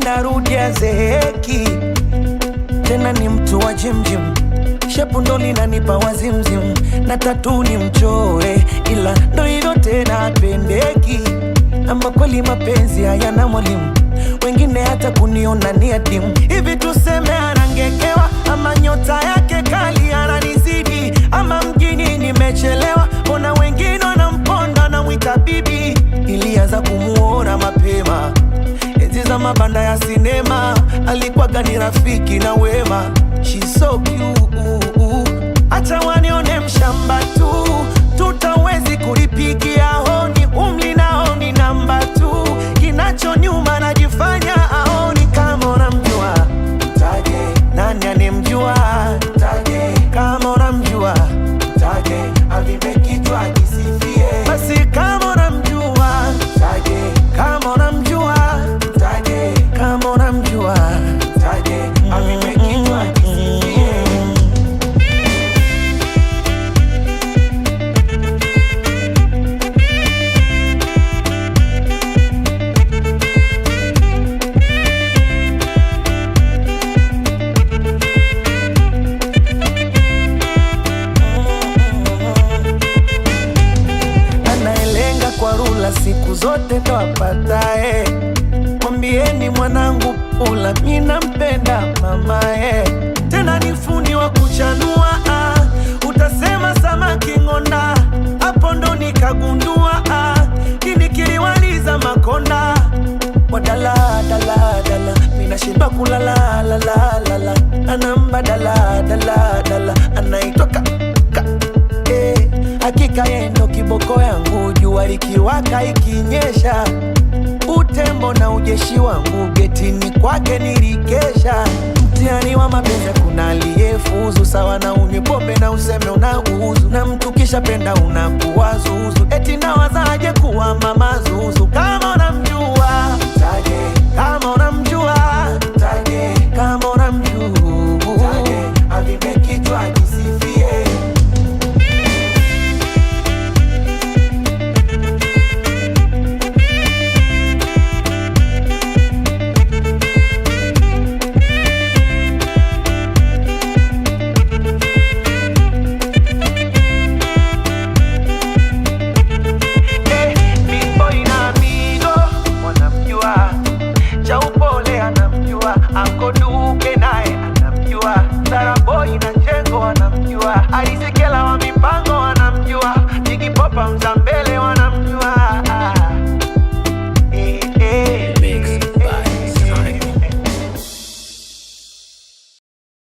nenda rudi azeeki. Tena ni mtu wa jimjim, shepu ndo linanipa wazimzim. Na tatu ni mchore, ila ndo hilo tena apendeki. Ama kweli mapenzi hayana mwalimu, wengine hata kuniona ni adimu. Hivi tuseme anangekewa, ama nyota yake kali ananizidi, ama mjini nimechelewa, mbona wengine wanamponda na mwita bibi. Ilianza kumuona mapema enzi za mabanda ya sinema, alikuwa gani rafiki na wema. She's so cute, acha wanione mshamba tu, tutawezi kulipigia honi. Umli nao ni namba tu, kinacho nyuma najifanya aoni. Kama unamjua mtaje, nani anemjua mtaje. Kama unamjua mtaje, avipe kichwa kisifie. Basi kama unamjua mtaje, kama unamjua mtaje. Kama unamjua mtaje, avipe kichwa kisifie. Anaelenga kwa rula siku zote ndo apatae. Mwambieni mwanangu pula, mina mpenda mamae. Tena ni fundi wa kuchanua, utasema samaki ngonda. Hapo ndo nikagundua, kini kiliwaliza makonda. Wadala dala dala, mina shiba kulala la la la la. Anamba dala dala dala, anaitoka ka hakika yendo kiboko yangu. Jua likiwaka ikinyesha, utembo na ujeshi wangu getini kwake nilikesha. Mtihani wa mapenzi kuna aliyefuzu, sawa na unywe pombe na useme unauzu. Na mtu kisha penda unakuwa zuzu, eti nawazaje kuwa mama zuzu. Kama unamjua mtaje, kama unamjua mtaje. Kama unamjua mtaje, avipe kichwa kisifie. Ankoduke nae anamjua, Saraboy na Chengo anamjua, Alisekela wa mipango anamjua, Jigi Popa Mzambele